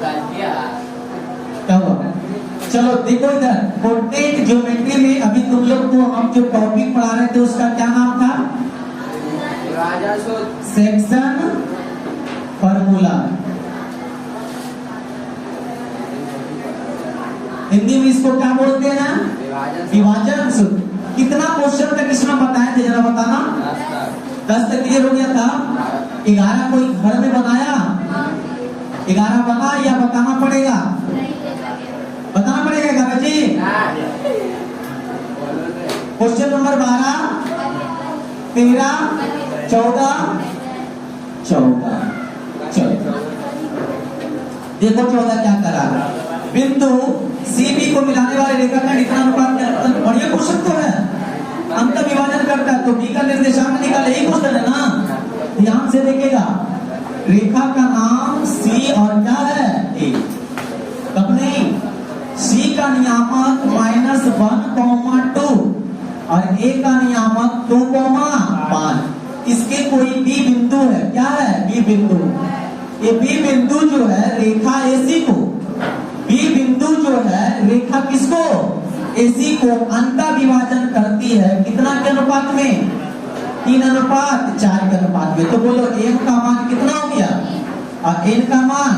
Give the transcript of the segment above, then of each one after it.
क्या हुआ? चलो देखो इधर, कोऑर्डिनेट ज्योमेट्री में अभी तुम लोग को हम जो टॉपिक पढ़ा रहे थे उसका क्या नाम था? Section formula. हिंदी में इसको क्या बोलते हैं ना? विभाजन सूत्र। कितना क्वेश्चन तक इसमें बताए थे जरा बताना? 10 तक क्लियर हो गया था। 11 कोई घर में बनाया? 11 बना या बताना पड़ेगा? बताना पड़ेगा क्या बच्चे? Question number 12, 13, 14, 14। चलो देखो 14 क्या करा। बिंदु सीबी को मिलाने वाले रेखाखंड इतना अनुपात के अंतर। बढ़िया क्वेश्चन तो है, अंतर विभाजन करता है तो बी का निर्देशांक निकाले, यही क्वेश्चन है ना। ध्यान से देखिएगा, रेखा का नाम सी और क्या है? ए। कब नहीं? सी का नियामक -1,2 और ए का नियामक 2,5। इसके कोई बी बिंदु है, क्या है? बी बिंदु। ये बी बिंदु जो है रेखा एसी को, बी बिंदु जो है रेखा किसको? एसी को अंतर विभाजन करती है। कितना के अनुपात में? 3:4 के अनुपात में। तो बोलो एम का मान कितना हो गया और एन का मान?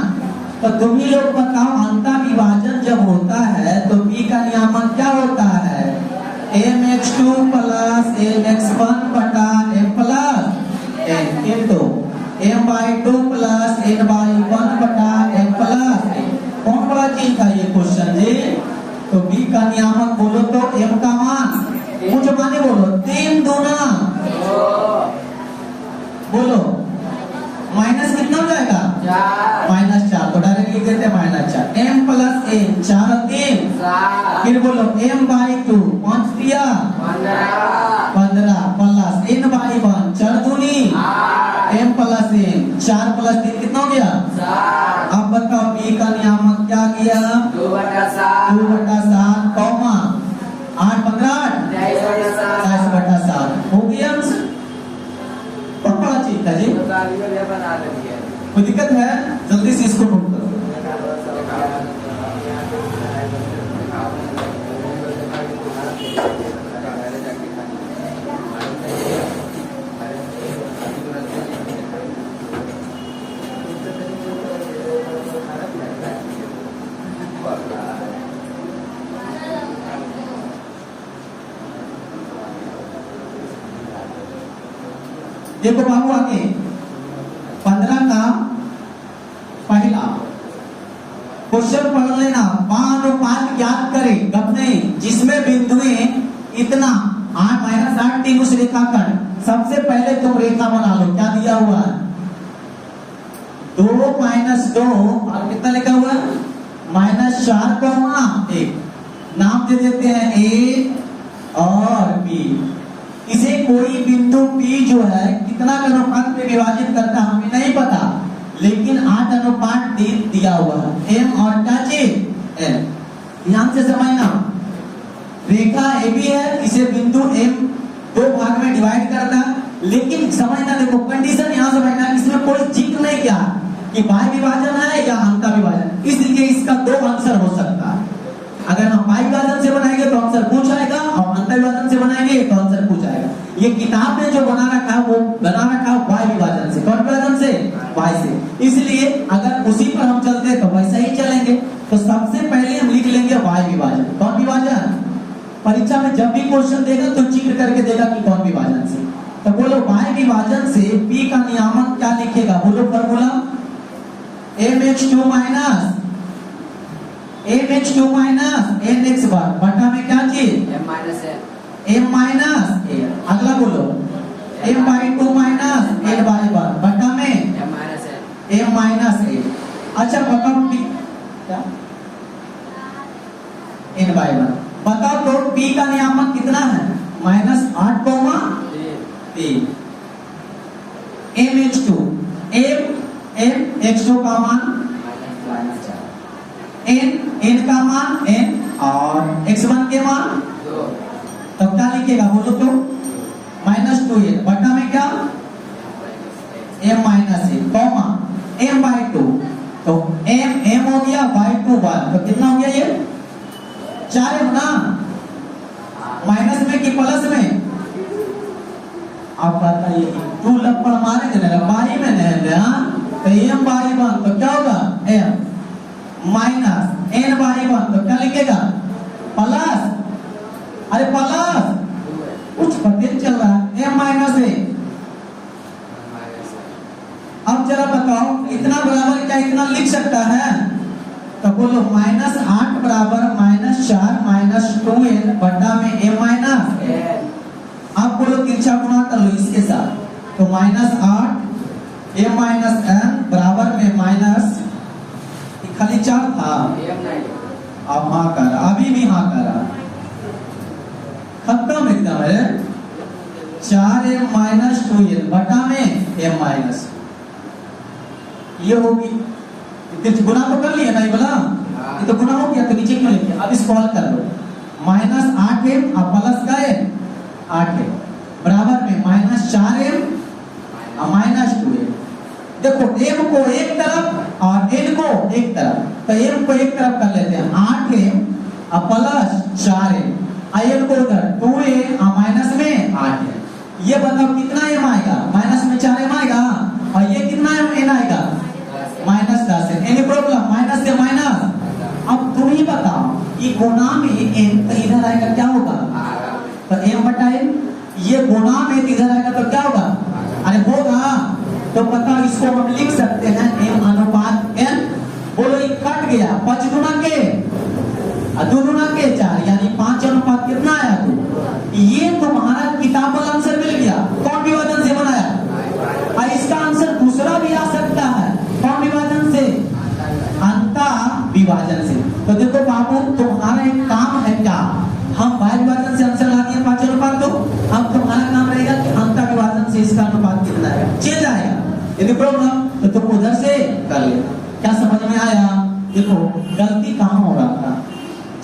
तो तुम ही लोग बताओ, अंतर विभाजन जब होता है तो बी का नियामक क्या होता है? mx2 + mx1 बटा m + n into m/2 + n/1 बटा m + n। कौन बड़ा चीज था ये क्वेश्चन जी? तो बी का नियामक बोलो तो m का मान मुझे माने बोलो 3 दूना बोलो माइनस कितना हो जाएगा? -4। तो डायरेक्ट लिख देते -4। m + n 4 3। फिर बोलो m/2 5 दिया 15 प्लस n/1 4 दूनी m + n 4 + 3 कितना हो गया? अब बताओ बी का नियामक क्या गया? 2/7 कौमा 8 15 22/7 हो गया। बहुत बड़ा चीज था जी। कोई दिक्कत है? जल्दी से इसको नोट करो। देखो बाबू आगे 15 का पहला क्वेश्चन पढ़ लेना। अनुपात ज्ञात करें अपने जिसमें बिंदुएं इतना 8 - 8 3 उस रेखाखंड। सबसे पहले तुम रेखा बना लो। क्या दिया हुआ है? 2 - 2 और कितना लिखा हुआ है? -4, 1। नाम दे देते हैं ए और बी। इसे कोई बिंदु P जो है कितना अनुपात में विभाजित करता है हमें नहीं पता, लेकिन 8:3 दिया हुआ है। M और क्या चीज? N। ध्यान से समझना, रेखा AB है, इसे बिंदु M 2 भाग में डिवाइड करता है। लेकिन समझना, देखो कंडीशन यहाँ समझना, इसमें कोई जिक्र नहीं किया कि बाह्य विभाजन है या अंतर विभाजन, इसलिए इसका 2 आंसर हो सकता है। अगर हम बाह्य विभाजन से बनाएंगे तो आंसर पूछ आएगा और अंतर विभाजन से बनाएंगे तो आंसर पूछ आएगा। ये किताब ने जो बना रखा है वो बना रखा है बाह्य विभाजन से। कौन विभाजन से? बाह्य से। इसलिए अगर उसी पर हम चलते हैं तो वैसा ही चलेंगे। तो सबसे पहले हम लिख लेंगे बाह्य विभाजन। कौन विभाजन? परीक्षा में जब भी क्वेश्चन देगा तो चित्र करके देगा कि कौन विभाजन से। तो बोलो बाह्य विभाजन से P का नियामक क्या लिखेगा? बोलो फॉर्मूला mx2 nx1 बटा में क्या चीज? m - n। अगला बोलो m/2 - n/1 बटा में m - n। अच्छा बताओ P क्या? n/1 बताओ तो P का नियामक कितना है? -8, 3। mx2 mx2 का मान n का मान n और x1 के मान 2। तब क्या लिखेगा बोलो तो? -2n बटा में क्या? m - n comma m/2। तो m y/1 तो कितना हो गया ये 4 है ना, माइनस में कि प्लस में? आप बताइए 2 लपड़ मारेंगे ना बाई में नहीं हाँ, तो m/1 तो क्या होगा m माइनस n/1 तो क्या लिखेगा प्लस, अरे प्लस कुछ पता चल रहा है m-a। अब जरा बताओ इतना बराबर क्या इतना लिख सकता है? तो बोलो -8 बराबर -4 -2n बटा में m माइनस। आप बोलो तिरछा गुणा कर लो इसके साथ, तो -8 m माइनस n बराबर में माइनस खाली 4 था, अब हाँ कर, अभी भी हाँ करा, खत्म एकदम है। 4m माइनस 2n बटा में m माइनस, ये होगी गुना तो कर लिया ना, ये बोला ये तो गुना हो गया, तो नीचे क्यों लिखे? अब इस कॉल कर लो -8m अब प्लस का m 8m बराबर में -4m -2m। देखो m को एक तरफ और n को एक तरफ, तो m को एक तरफ कर लेते हैं 8m अब प्लस 4m, n को उधर 2m माइनस में 8m। ये बताओ कितना m आएगा? माइनस में 4m आएगा, और ये कितना n आएगा? -10। Any problem? माइनस से माइनस। अब तुम ही बताओ ये गुना में n तो इधर आएगा क्या होगा? तो m बटा n, ये गुना में इधर आएगा तो क्या होगा? अरे होगा। तो बताओ इसको हम लिख सकते हैं m अनुपात n। बोलो ये कट गया 5 गुना के 2 गुना के 4 यानी 5 अनुपात कितना आया? ये तुम्हारा किताब वाला आंसर मिल गया। कौन विभाजन से बनाया? और इसका आंसर दूसरा भी आ सकता है, कौन विभाजन से? अंता विभाजन से। तो देखो बाबू तुम्हारा एक काम है क्या, हम बाह्य विभाजन से आंसर ला दिए 5 अनुपात तो अब तुम्हारा काम रहेगा कि अंता विभाजन से इसका अनुपात कितना है, चेंज आएगा। यदि प्रॉब्लम तो तुम उधर से कर लेना। क्या समझ में आया? देखो गलती कहाँ हो रहा था,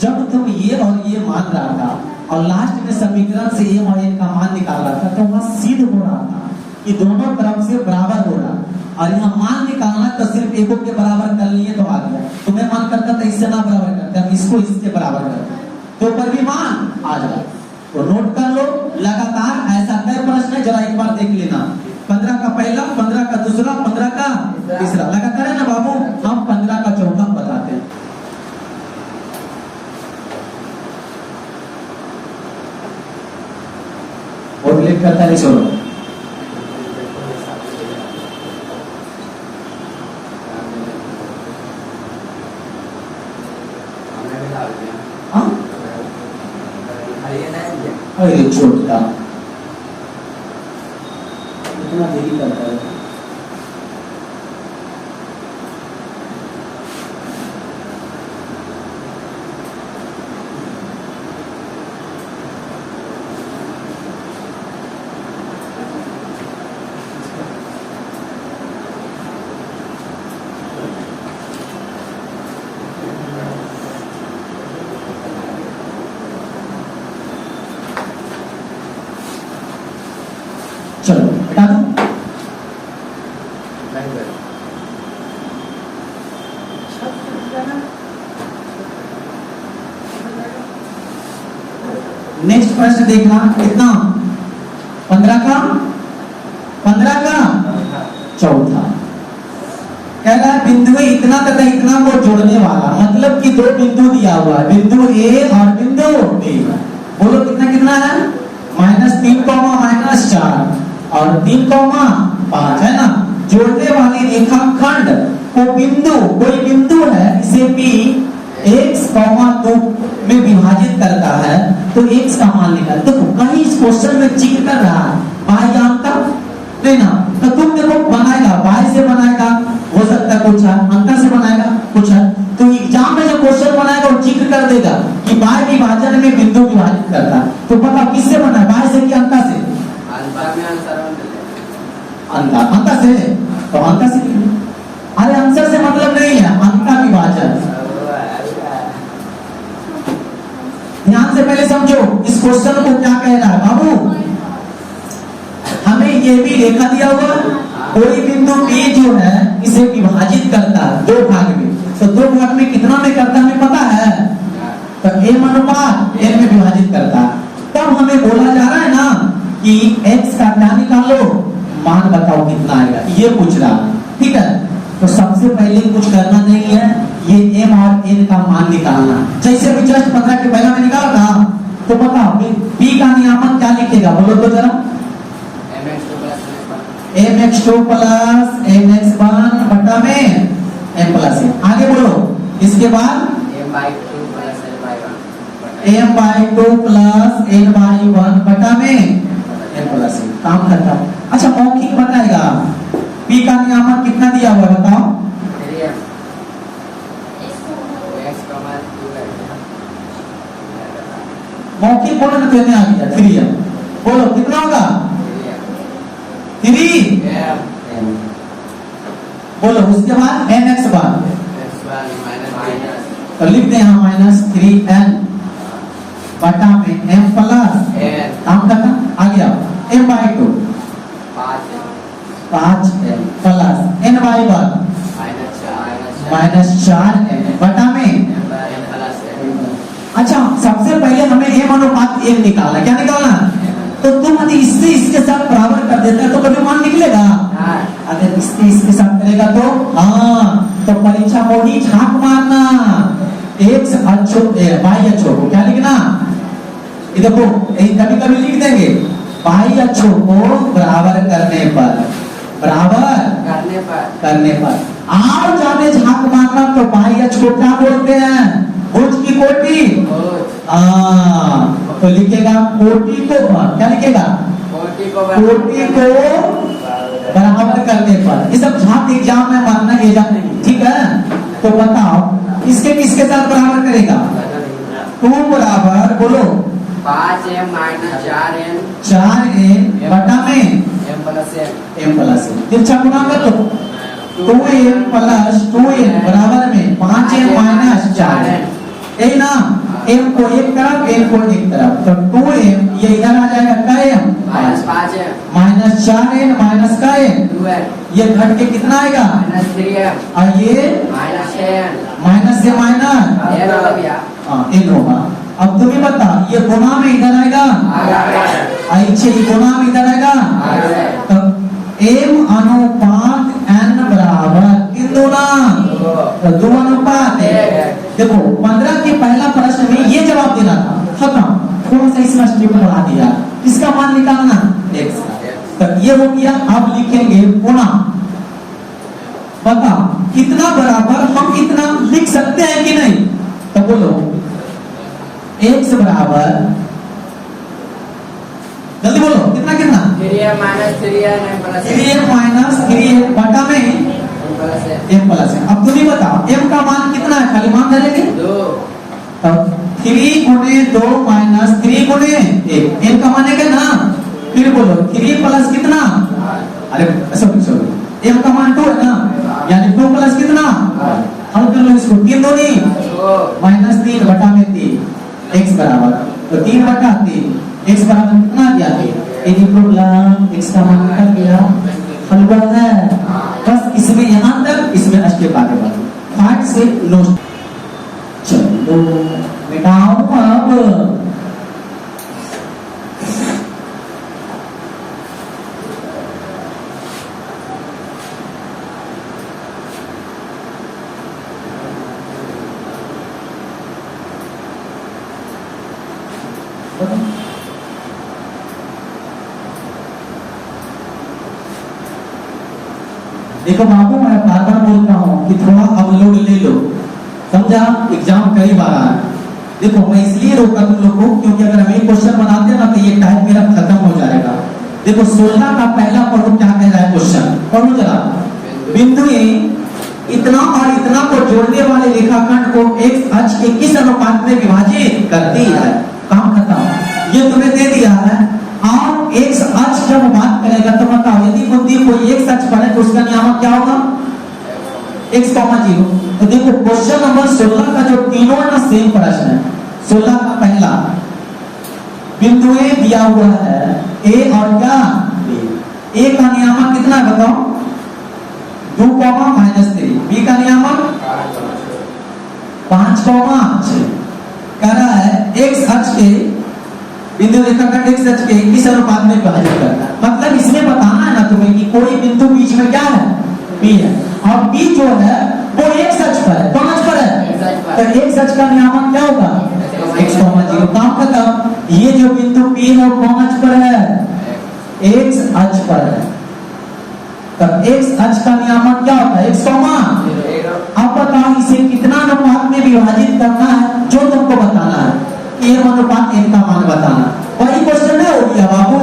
जब तुम ये और ये मान रहा था और लास्ट में समीकरण से m और n का मान निकाल रहा था, तो वहां सिद्ध हो रहा था कि दोनों तरफ से बराबर हो रहा, और यहाँ मान निकालना तो सिर्फ एक के बराबर कर लिए तो आ गया। तुम्हें मान करता था इससे ना बराबर करते, हम इसको इसके बराबर करते तो ऊपर भी मान आ जाए। तो नोट कर लो लगातार ऐसा कई प्रश्न है, जरा एक बार देख लेना। 15 का पहला, 15 का दूसरा, 15 का तीसरा, लगातार है ना बाबू। हम 15 का चौथा बताते हैं। और लेट करता नहीं छोड़ो। अरे छोटा इतना देरी करता है। चलो बता दो। नेक्स्ट प्रश्न देखना, कितना? 15 का चौथा कह रहा है बिंदु इतना तथा इतना को जोड़ने वाला, मतलब कि 2 बिंदु दिया हुआ है, बिंदु ए और बिंदु बी। बोलो कितना कितना है? -3, -4 और 3,5 है ना। जोड़ने वाले रेखाखंड को बिंदु, कोई बिंदु है इसे भी x, 2 में विभाजित करता है, तो x का मान निकाल। देखो कहीं इस क्वेश्चन में जिक्र कर रहा है बाह्य अंतर नहीं ना, तो तुम देखो बनाएगा बाह्य से बनाएगा, हो सकता है कुछ है अंतर से बनाएगा कुछ है, तो एग्जाम में जो क्वेश्चन बनाएगा वो जिक्र कर देगा कि बाह्य विभाजन में बिंदु विभाजित करता है। तो पता किससे बना है, बाह्य से कि अंतर से? अंतर से। तो अंतर से, अरे आंसर से मतलब नहीं है, अंतर विभाजन। ध्यान से पहले समझो इस क्वेश्चन को क्या कह रहा है बाबू। हमें ये भी रेखा दिया हुआ, कोई बिंदु P जो है इसे विभाजित करता है 2 भाग में, तो 2 भाग में कितना में करता हमें पता है, तो m अनुपात n में विभाजित करता है। तब हमें बोला जा रहा है ना कि x का क्या निकालो, मान बताओ कितना आएगा, ये पूछ रहा है। ठीक है, तो सबसे पहले कुछ करना नहीं है, ये m और n का मान निकालना। जैसे भी जस्ट 15 के पहला में निकाला था, तो बताओ p का नियामक क्या लिखेगा, बोलो तो जरा। mx2 प्लस mx1 बटा में m प्लस n। आगे बोलो, इसके बाद m/2 प्लस n/1 बटा में m प्लस n। काम खत्म। अच्छा, मौखिक बताएगा p का नियामक कितना दिया हुआ है बताओ। मौखिक बोलो ना, तो आ गया 3m। बोलो कितना होगा 3 बोलो। उसके बाद mx1 तो लिख दे यहाँ -3n बटा में m प्लस काम खत्म। आ गया m/2 5m plus n/1 -4m बटा में। अच्छा, सबसे पहले हमें m अनुपात n निकालना। क्या निकालना, तो तुम यदि इससे इसके साथ बराबर कर देते हैं तो कभी मान निकलेगा। अगर इससे इसके साथ करेगा तो हाँ, तो परीक्षा में ही झांक मारना। x अच्छो y अच्छो को क्या लिखना, ये देखो कभी कभी लिख देंगे y अच्छो को बराबर करने पर और जाने झांक मारना। तो y अच्छो को क्या बोलते हैं, भुज की कोटि। तो लिखेगा कोटि को, क्या लिखेगा, कोटि को बराबर करने पर। ये सब झांक एग्जाम में मारना, एग्जाम नहीं। ठीक है, तो बताओ इसके किसके साथ बराबर करेगा, 2 बराबर बोलो 5m - 4n बटा में m प्लस n। तिरछा गुणा कर लो, 2m प्लस 2n बराबर में 5m - 4n। यही ना, m को एक तरफ n को एक तरफ, तो 2m ये इधर आ जाएगा km -5m -4n minus km 2n ये घट के कितना आएगा -3m और ये -n माइनस से माइनस n हो गया। n होगा। अब तुम्हें बता, ये गुणा में इधर आएगा, अच्छे गुणा में इधर आएगा, तो m अनुपात n बराबर किन दूना, तो 2 अनुपात। देखो 15 के पहला प्रश्न में ये जवाब देना था, खत्म। थोड़ा सा इसमें स्टेप बढ़ा दिया, इसका मान निकालना x का, तो ये हो गया। अब लिखेंगे गुणा, बताओ कितना बराबर, हम इतना लिख सकते हैं कि नहीं, तो बोलो x बराबर, जल्दी बोलो कितना कितना 3m - 3n m 3m - 3n बटा में m प्लस n। अब तुम्हें बताओ m का मान कितना है, खाली मान डालेंगे 2, तो 3 गुणे 2 माइनस 3 गुणे 1, n का मान है ना। फिर बोलो 3 प्लस कितना, अरे सॉरी m का मान 2 है ना, यानी 2 प्लस कितना, हल कर लो इसको, 3 2 नहीं -3 बटा में 3 x बराबर, तो 3 बटा 3 x बराबर कितना दिया, एनी प्रॉब्लम x का मान निकल गया, हल हुआ है। बस इसमें यहाँ तक, इसमें स्टेप आगे बढ़ो, फाट से नो। चलो मिटाओ अब, देखो बाबू, मैं बार बार बोलता हूँ कि थोड़ा अपलोड ले लो, समझा, एग्जाम कई बार आ रहा है। देखो मैं इसलिए रोका तुम लोग को, क्योंकि अगर हम एक क्वेश्चन बनाते हैं ना तो ये टाइम मेरा खत्म हो जाएगा। देखो 16 का पहला पढ़ो, क्या कह रहा है क्वेश्चन, पढ़ो जरा। बिंदु इतना और इतना को जोड़ने वाले रेखाखंड को x अक्ष के किस अनुपात में विभाजित करती है, काम खत्म। ये तुम्हें दे दिया है, और x अक्ष जब बात करेगा तो बताओ यदि कोई x अक्ष पर है तो उसका नियामक क्या होगा, x, 0। तो देखो क्वेश्चन नंबर 16 का जो तीनों ना सेम प्रश्न है। 16 का पहला बिंदु ए दिया हुआ है, a और क्या a का नियामक कितना है बताओ, 2, -3। b का नियामक 5,6 कह रहा है x अक्ष के बिंदु रेखाखंड x अक्ष के किस अनुपात में विभाजित करता है। मतलब इसमें बताना है ना तुम्हें कि कोई बिंदु बीच में क्या है, P है, और P जो है वो x अक्ष पर है। कौन अक्ष पर है? तो x अक्ष का नियामक क्या होगा? x, 0। काम खत्म। ये जो बिंदु P है वो कौन अक्ष पर है? x अक्ष पर है। तब x अक्ष का नियामक क्या होता है? x, अब बताओ इसे कितना अनुपात में विभाजित करना है जो तुमको बताना है। m अनुपात n का मान बताना। वही क्वेश्चन है, हो गया बाबू।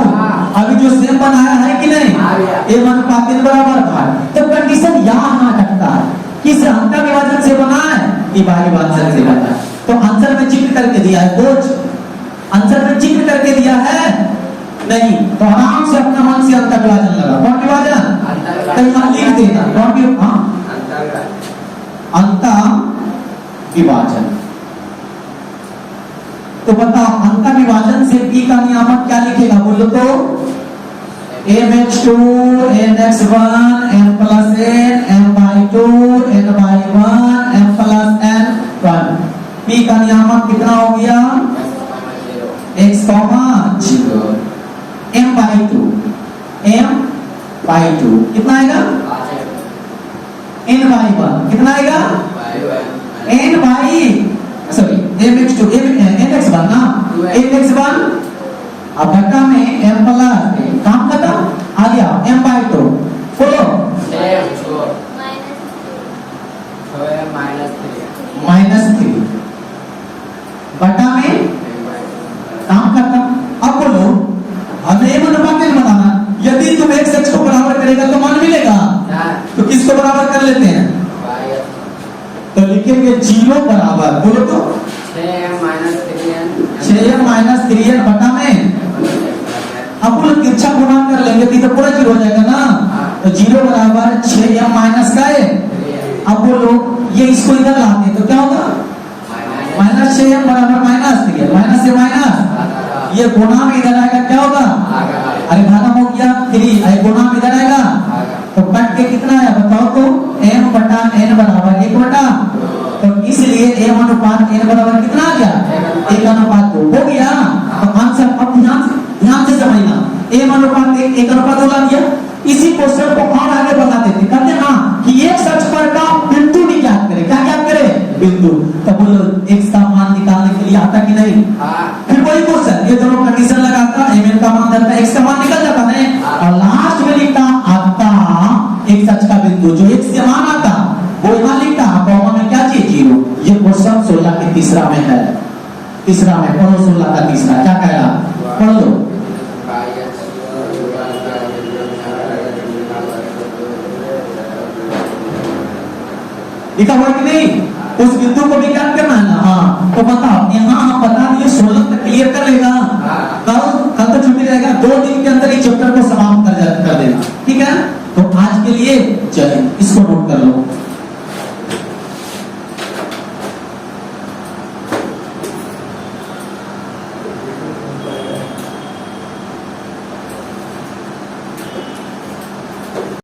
अभी जो सेम बनाया है कि नहीं, m अनुपात n बराबर भाग। तो कंडीशन यहाँ ना टकता है, किस अंक का विभाजन से बना है? बाहरी विभाजन से बना है। तो आंसर में चित्र करके दिया है कुछ, आंसर में चित्र करके दिया है नहीं, तो आराम से अपना मन से अंक का विभाजन लगा। कौन विभाजन? कहीं हम लिख देना कौन भी, अंक विभाजन। तो बताओ अंक का विभाजन से P का नियामक क्या लिखेगा, बोलो तो? mx2 nx1 m plus n m/2 n/1 m plus n1। P का नियामक कितना हो गया? x, 0 m/2 m/2 कितना आएगा? n/1 कितना आएगा? सॉरी mx2 nx1 ना, nx1 अब घटा में m प्लस काम खत्म, आ गया m/2। बोलो -3 बटा में काम खत्म। अब बोलो अब m अनुपात n बताना। यदि तुम x अक्ष को बराबर करेगा तो मान मिलेगा, तो किसको बराबर कर लेते हैं? तो लिखेंगे 0 बराबर, बोलो तो 6m-3n बटा में। अब बोलो तिरछा गुणा कर लेंगे तो पूरा 0 हो जाएगा ना, तो 0 बराबर 6m-3। अब बोलो ये इसको इधर लाते तो क्या होगा? -6m बराबर -3, माइनस से माइनस, ये गुणा में इधर आएगा क्या होगा? अरे भागा हो गया 3, अरे गुणा में इधर आएगा तो कट के कितना आया बताओ तो? m बटा n बराबर 1 बटा, तो इसलिए m अनुपात n बराबर कितना आ गया? 1:2 हो गया। तो आंसर अब ध्यान से समझना, m अनुपात 1:2 ला दिया। इसी क्वेश्चन को और आगे बढ़ाते थे, कहते हैं हाँ कि x अक्ष पर का बिंदु भी ज्ञात करे। क्या ज्ञात करे? बिंदु। तो बोलो x का मान निकालने के लिए आता कि नहीं? फिर वही क्वेश्चन, ये दोनों कंडीशन लगाता, m का मान धरता, x का मान निकल जाता नहीं, और लास्ट में लिखता आता x अक्ष का बिंदु जो x से मान आता वो यहाँ लिखता, कॉमा में क्या चीज 0। ये क्वेश्चन 16 के तीसरा में है, तीसरा में पढ़ो 16 का तीसरा क्या कह रहा, पढ़ लो। लिखा हुआ कि नहीं? उस बिंदु को भी ज्ञात करना है ना। हाँ तो बताओ